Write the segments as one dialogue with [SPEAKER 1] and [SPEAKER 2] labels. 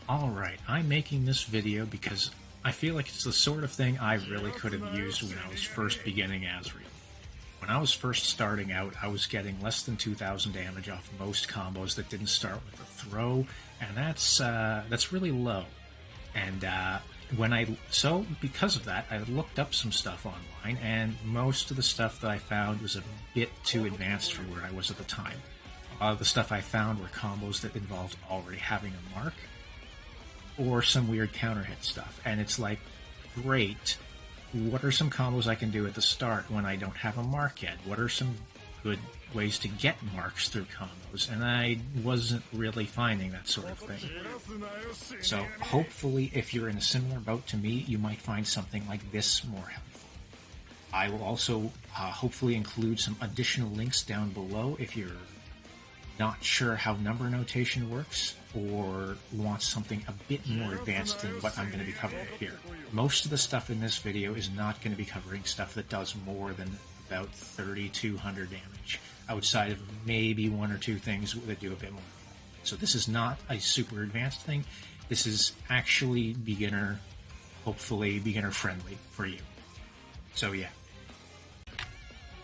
[SPEAKER 1] Alright, I'm making this video because I feel like it's the sort of thing I really could have used when I was first beginning Azrael. When I was first starting out, I was getting less than 2,000 damage off most combos that didn't start with a throw, and that's really low. And because of that, I looked up some stuff online, and most of the stuff that I found was a bit too advanced for where I was at the time. A lot of the stuff I found were combos that involved already having a mark, or some weird counter hit stuff. And it's like, great, what are some combos I can do at the start when I don't have a mark yet? What are some good ways to get marks through combos? And I wasn't really finding that sort of thing. So hopefully, if you're in a similar boat to me, you might find something like this more helpful. I will also hopefully include some additional links down below if you're not sure how number notation works, or want something a bit more advanced than what I'm going to be covering here. Most of the stuff in this video is not going to be covering stuff that does more than about 3,200 damage, outside of maybe one or two things that do a bit more. So this is not a super advanced thing. This is actually beginner, hopefully beginner friendly for you. So yeah.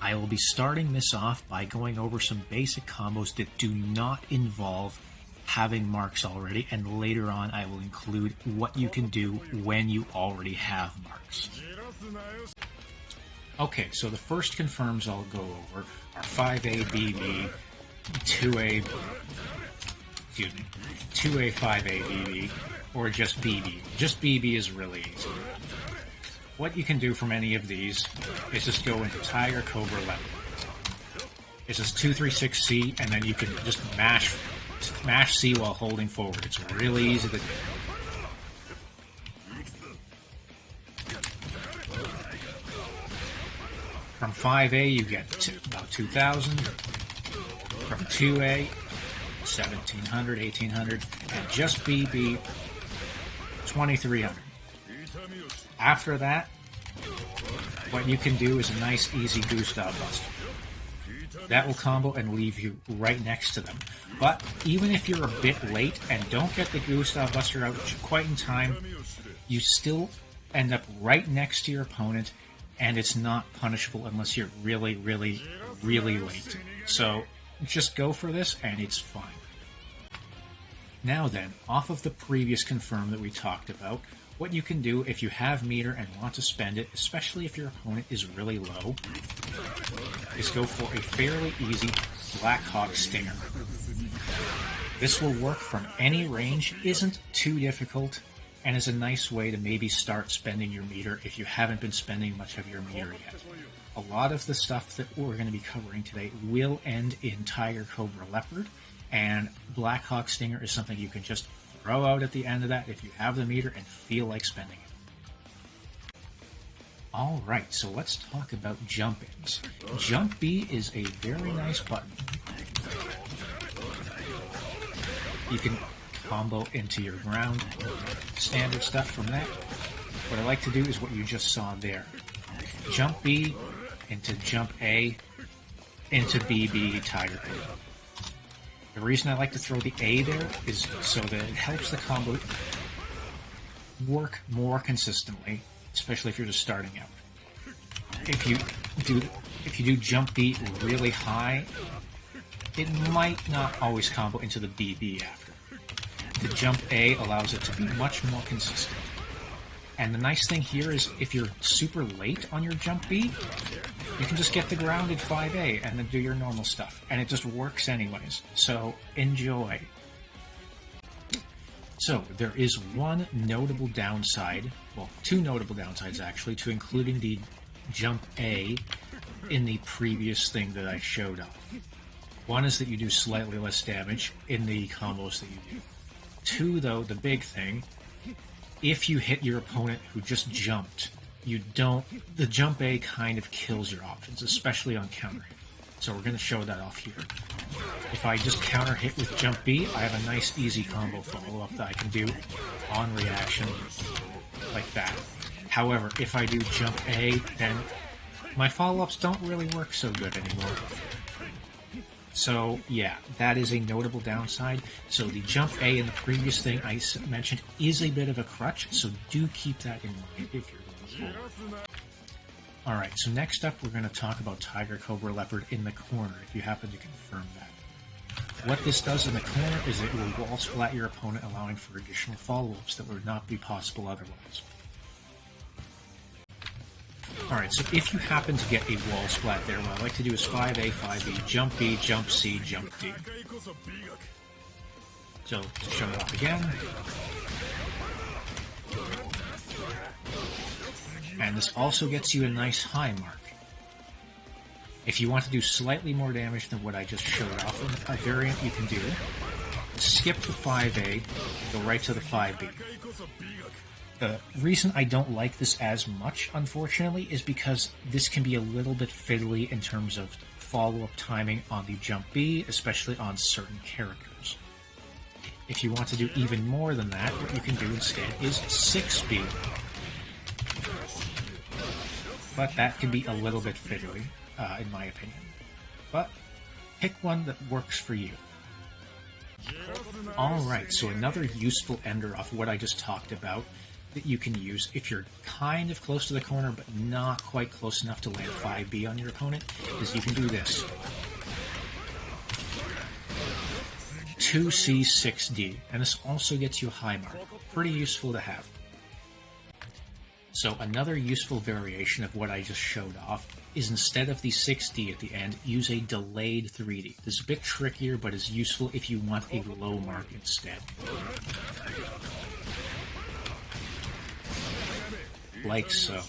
[SPEAKER 1] I will be starting this off by going over some basic combos that do not involve having marks already, and later on I will include what you can do when you already have marks. Okay, so the first confirms I'll go over are 5A BB, 2A 5A BB, or just BB. Just BB is really easy. What you can do from any of these is just go into Tiger, Cobra, Leopard. It's just 236C, and then you can just mash C while holding forward. It's really easy to do. From 5A you get to about 2,000. From 2A, 1,700, 1,800, and just BB, 2,300. After that, what you can do is a nice, easy Gustav Buster. That will combo and leave you right next to them. But even if you're a bit late and don't get the Gustav Buster out quite in time, you still end up right next to your opponent, and it's not punishable unless you're really, really, really late. So just go for this, and it's fine. Now then, off of the previous confirm that we talked about, what you can do if you have meter and want to spend it, especially if your opponent is really low, is go for a fairly easy Black Hawk Stinger. This will work from any range, isn't too difficult, and is a nice way to maybe start spending your meter if you haven't been spending much of your meter yet. A lot of the stuff that we're going to be covering today will end in Tiger, Cobra, Leopard, and Black Hawk Stinger is something you can just throw out at the end of that if you have the meter and feel like spending it. Alright, so let's talk about jump-ins. Jump B is a very nice button. You can combo into your ground standard stuff from that. What I like to do is what you just saw there. Jump B into jump A into BB Tiger. The reason I like to throw the A there is so that it helps the combo work more consistently, especially if you're just starting out. If you do jump B really high, it might not always combo into the BB after. The jump A allows it to be much more consistent. And the nice thing here is if you're super late on your jump B, you can just get the grounded 5A and then do your normal stuff. And it just works anyways. So enjoy. So there is one notable downside, well, two notable downsides actually, to including the jump A in the previous thing that I showed off. One is that you do slightly less damage in the combos that you do. Two, though, the big thing, if you hit your opponent who just jumped, the jump A kind of kills your options, especially on counter hit. So we're going to show that off here. If I just counter hit with jump B, I have a nice easy combo follow-up that I can do on reaction like that. However, if I do jump A, then my follow-ups don't really work so good anymore. So yeah, that is a notable downside. So the jump A in the previous thing I mentioned is a bit of a crutch, so do keep that in mind if you're going forward. Alright, so next up we're going to talk about Tiger, Cobra, Leopard in the corner, if you happen to confirm that. What this does in the corner is it will wall splat your opponent, allowing for additional follow-ups that would not be possible otherwise. Alright, so if you happen to get a wall splat there, what I like to do is 5A, 5B, jump B, jump C, jump D. So, to show it off again. And this also gets you a nice high mark. If you want to do slightly more damage than what I just showed off, a variant you can do, skip the 5A, go right to the 5B. The reason I don't like this as much, unfortunately, is because this can be a little bit fiddly in terms of follow-up timing on the jump B, especially on certain characters. If you want to do even more than that, what you can do instead is 6B. But that can be a little bit fiddly, in my opinion. But pick one that works for you. Alright, so another useful ender of what I just talked about that you can use if you're kind of close to the corner but not quite close enough to land 5B on your opponent is you can do this. 2C, 6D, and this also gets you a high mark. Pretty useful to have. So another useful variation of what I just showed off is instead of the 6D at the end, use a delayed 3D. This is a bit trickier, but is useful if you want a low mark instead. Like so.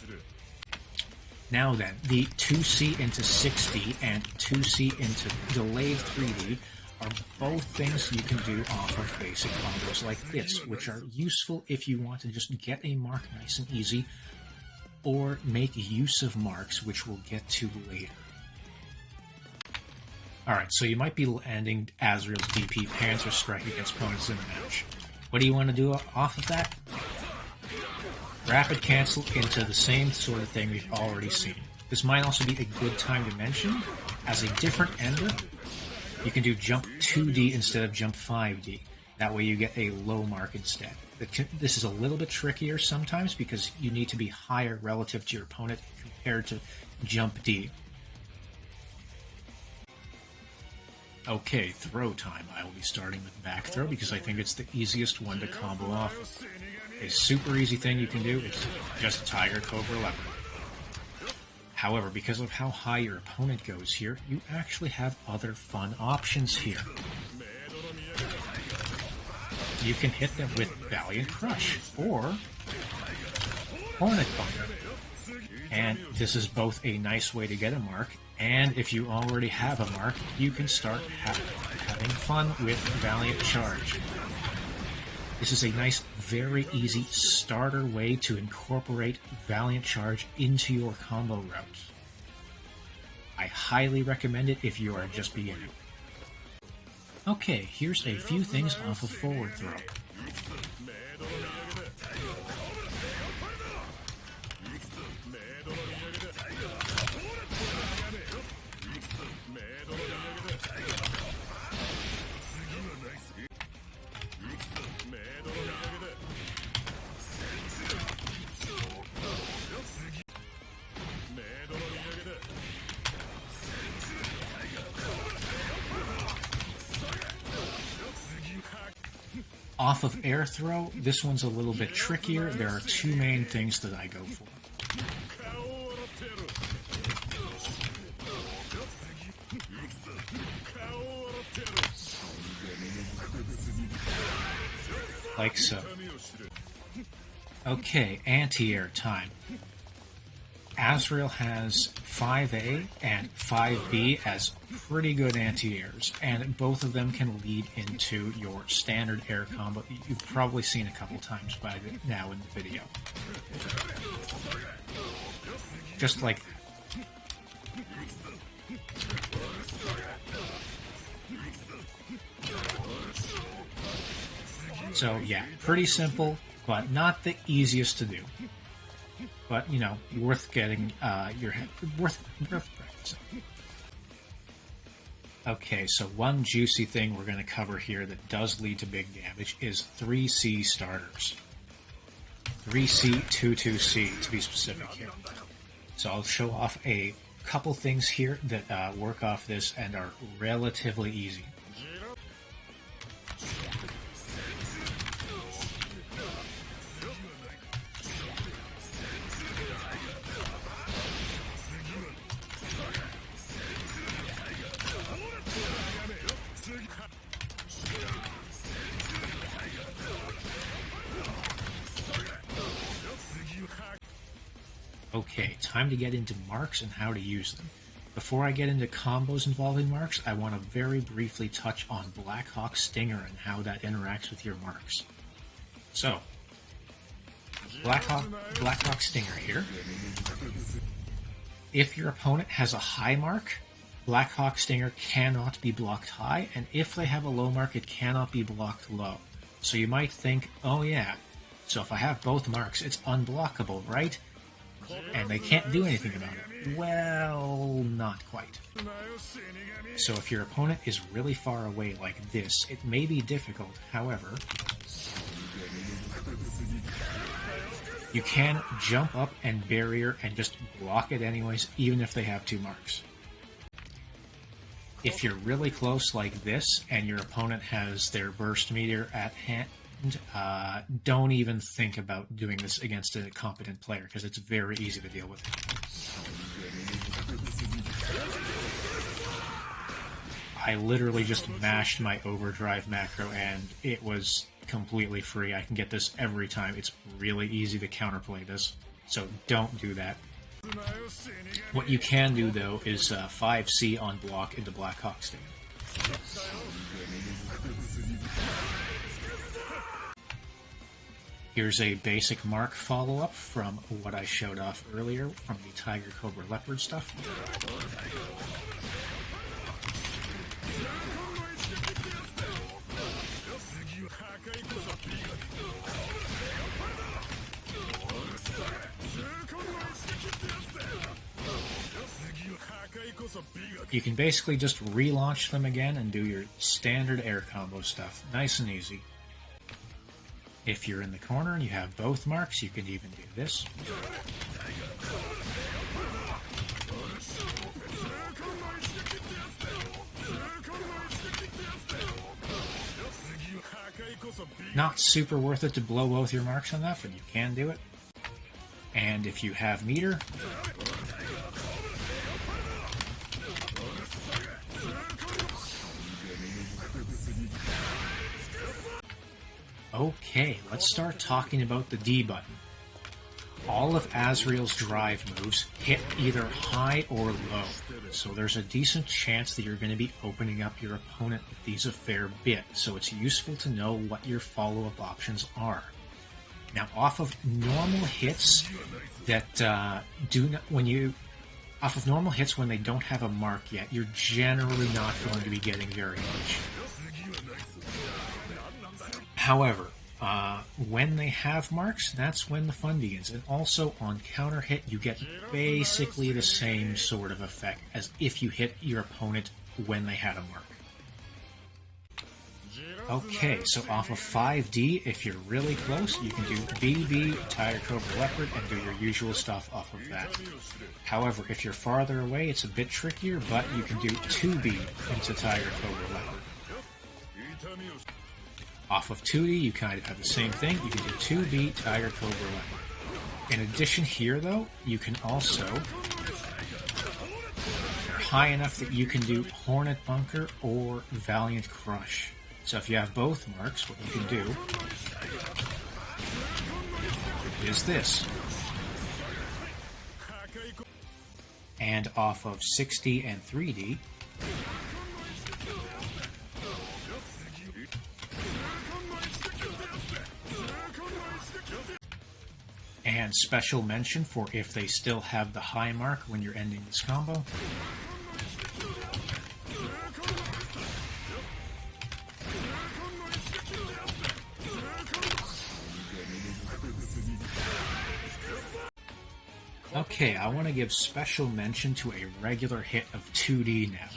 [SPEAKER 1] Now then, the 2C into 6D and 2C into delayed 3D are both things you can do off of basic combos like this, which are useful if you want to just get a mark nice and easy, or make use of marks, which we'll get to later. Alright, so you might be landing Azrael's DP Panther Strike against opponents in the match. What do you want to do off of that? Rapid cancel into the same sort of thing we've already seen. This might also be a good time to mention, as a different ender, you can do jump 2D instead of jump 5D. That way you get a low mark instead. This is a little bit trickier sometimes because you need to be higher relative to your opponent compared to jump D. Okay, throw time. I will be starting with back throw because I think it's the easiest one to combo off. A super easy thing you can do is just Tiger, Cobra, Leopard. However, because of how high your opponent goes here, you actually have other fun options here. You can hit them with Valiant Crush or Hornet Bunker. And this is both a nice way to get a mark, and if you already have a mark, you can start having fun with Valiant Charge. This is a nice, very easy starter way to incorporate Valiant Charge into your combo route. I highly recommend it if you are just beginning. Okay, here's a few things off of forward throw. Off of air throw, this one's a little bit trickier. There are two main things that I go for. Like so. Okay, anti-air time. Azrael has 5A and 5B as pretty good anti-airs, and both of them can lead into your standard air combo you've probably seen a couple times by now in the video. Just like that. So yeah, pretty simple, but not the easiest to do. But, you know, worth getting worth practicing. Okay, so one juicy thing we're going to cover here that does lead to big damage is 3C starters. 3C, 2-2C to be specific here. So I'll show off a couple things here that work off this and are relatively easy. Okay, time to get into marks and how to use them. Before I get into combos involving marks, I want to very briefly touch on Blackhawk Stinger and how that interacts with your marks. So, Blackhawk Stinger here. If your opponent has a high mark, Blackhawk Stinger cannot be blocked high, and if they have a low mark, it cannot be blocked low. So you might think, oh yeah, so if I have both marks, it's unblockable, right? And they can't do anything about it. Well, not quite. So if your opponent is really far away like this, it may be difficult. However, you can jump up and barrier and just block it anyways, even if they have two marks. If you're really close like this and your opponent has their burst meter at hand, don't even think about doing this against a competent player because it's very easy to deal with. I literally just mashed my overdrive macro and it was completely free. I can get this every time. It's really easy to counterplay this, so don't do that. What you can do though is 5C on block into Blackhawk Stinger. Here's a basic mark follow-up from what I showed off earlier from the Tiger, Cobra, Leopard stuff. You can basically just relaunch them again and do your standard air combo stuff. Nice and easy. If you're in the corner and you have both marks, you can even do this. Not super worth it to blow both your marks on that, but you can do it. And if you have meter, okay, let's start talking about the D button. All of Azrael's drive moves hit either high or low, so there's a decent chance that you're going to be opening up your opponent with these a fair bit, so it's useful to know what your follow-up options are. Now, off of normal hits that when they don't have a mark yet, you're generally not going to be getting very much. However, when they have marks, that's when the fun begins. And also, on counter hit, you get basically the same sort of effect as if you hit your opponent when they had a mark. Okay, so off of 5D, if you're really close, you can do BB, Tiger, Cobra, Leopard, and do your usual stuff off of that. However, if you're farther away, it's a bit trickier, but you can do 2B into Tiger, Cobra, Leopard. Off of 2D, you kind of have the same thing. You can do 2B, Tiger, Cobra, Leopard. In addition here, though, you can also high enough that you can do Hornet Bunker or Valiant Crush. So if you have both marks, what you can do is this. And off of 6D and 3D, and special mention for if they still have the high mark when you're ending this combo. Okay, I want to give special mention to a regular hit of 2D now.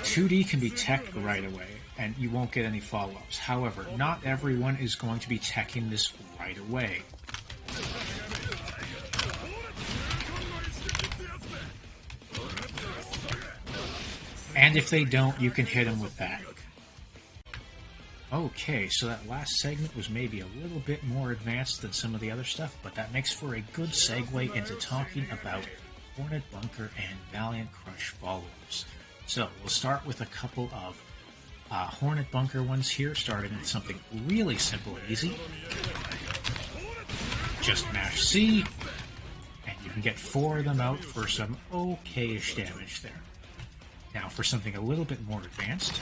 [SPEAKER 1] 2D can be teched right away, and you won't get any follow-ups. However, not everyone is going to be teching this right away. And if they don't, you can hit them with that. Okay, so that last segment was maybe a little bit more advanced than some of the other stuff, but that makes for a good segue into talking about Hornet Bunker and Valiant Crush follow-ups. So, we'll start with a couple of Hornet Bunker ones here, starting with something really simple and easy. Just mash C, and you can get 4 of them out for some okay-ish damage there. Now, for something a little bit more advanced,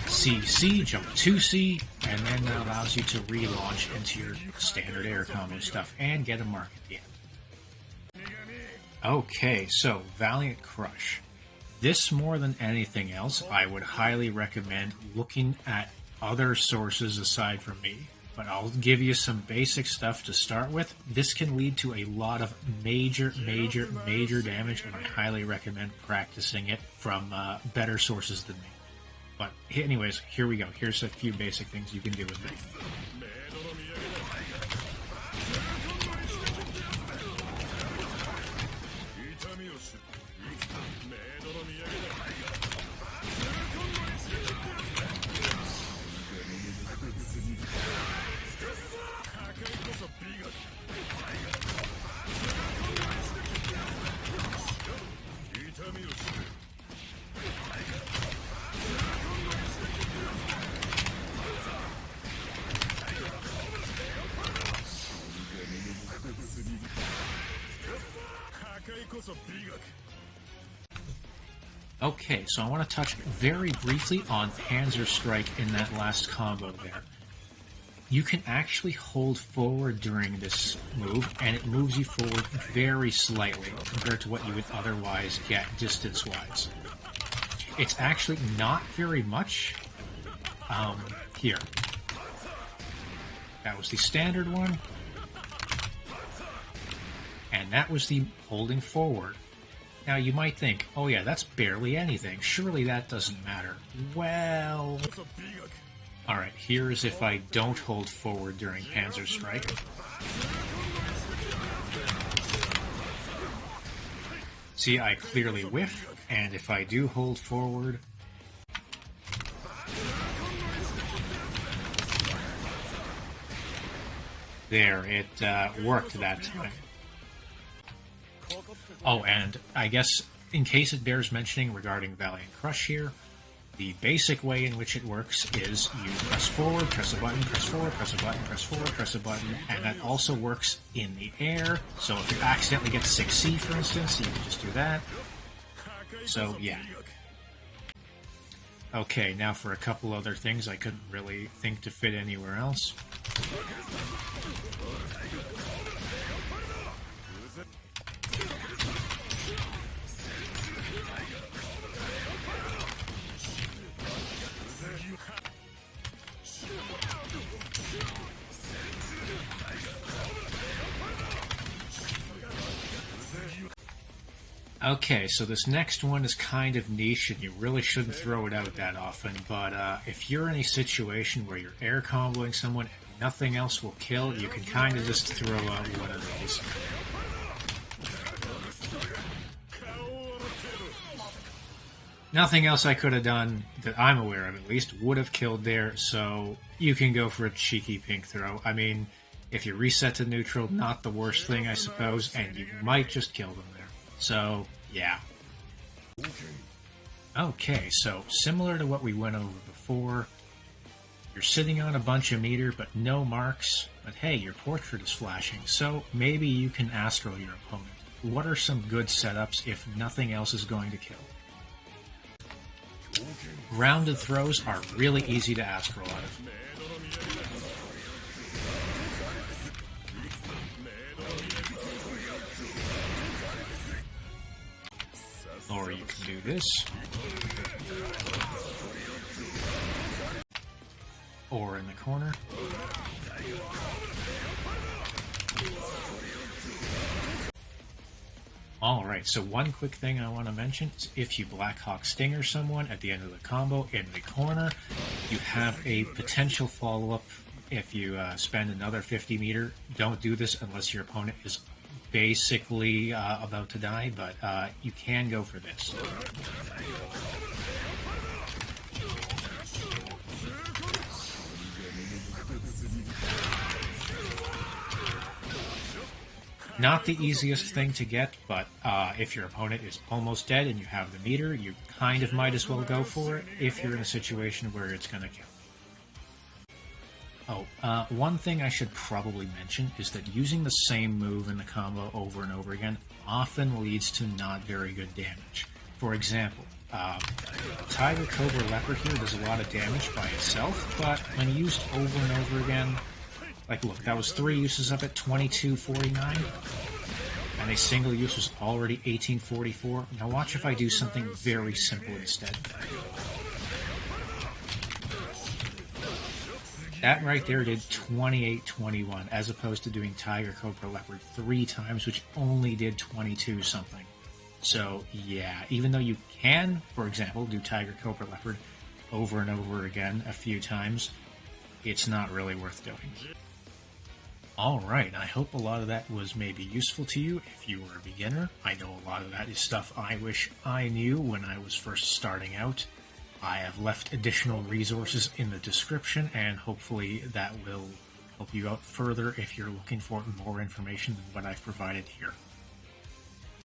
[SPEAKER 1] CC, jump 2C, and then that allows you to relaunch into your standard air combo stuff and get a mark at the end. Okay, so Valiant Crush. This, more than anything else, I would highly recommend looking at other sources aside from me. But I'll give you some basic stuff to start with. This can lead to a lot of major damage, and I highly recommend practicing it from better sources than me. But anyways, here we go. Here's a few basic things you can do with it. Okay, so I want to touch very briefly on Panzer Strike in that last combo there. You can actually hold forward during this move, and it moves you forward very slightly compared to what you would otherwise get distance-wise. It's actually not very much. Here. That was the standard one. And that was the holding forward. Now you might think, oh yeah, that's barely anything. Surely that doesn't matter. Well... Alright, here's if I don't hold forward during Panzer Strike. See, I clearly whiff, and if I do hold forward... There, it worked that time. Oh, and I guess, in case it bears mentioning regarding Valiant Crush here, the basic way in which it works is you press forward, press a button, press forward, press a button, press forward, press a button, and that also works in the air. So if you accidentally get 6C, for instance, you can just do that. So, yeah. Okay, now for a couple other things I couldn't really think to fit anywhere else. Okay, so this next one is kind of niche, and you really shouldn't throw it out that often, but if you're in a situation where you're air comboing someone and nothing else will kill, you can kind of just throw out one of these. Nothing else I could have done, that I'm aware of at least, would have killed there, so you can go for a cheeky pink throw. I mean, if you reset to neutral, not the worst thing, I suppose, and you might just kill them there. So, yeah. Okay, so similar to what we went over before, you're sitting on a bunch of meter but no marks, but hey, your portrait is flashing, so maybe you can Astral your opponent. What are some good setups if nothing else is going to kill? Grounded throws are really easy to Astral out of. Or you can do this. Or in the corner. Alright, so one quick thing I want to mention is if you Blackhawk Stinger someone at the end of the combo in the corner, you have a potential follow-up if you spend another 50 meter. Don't do this unless your opponent is basically about to die, but you can go for this. Not the easiest thing to get, but if your opponent is almost dead and you have the meter, you kind of might as well go for it if you're in a situation where it's going to kill. Oh, one thing I should probably mention is that using the same move in the combo over and over again often leads to not very good damage. For example, Tiger Cobra Leopard here does a lot of damage by itself, but when used over and over again, like look, that was 3 uses of it, 2249, and a single use was already 1844. Now watch if I do something very simple instead. That right there did 2821, as opposed to doing Tiger Cobra Leopard 3 times, which only did 22 something. So yeah, even though you can, for example, do Tiger Cobra Leopard over and over again a few times, it's not really worth doing. Alright, I hope a lot of that was maybe useful to you if you were a beginner. I know a lot of that is stuff I wish I knew when I was first starting out. I have left additional resources in the description, and hopefully that will help you out further if you're looking for more information than what I've provided here.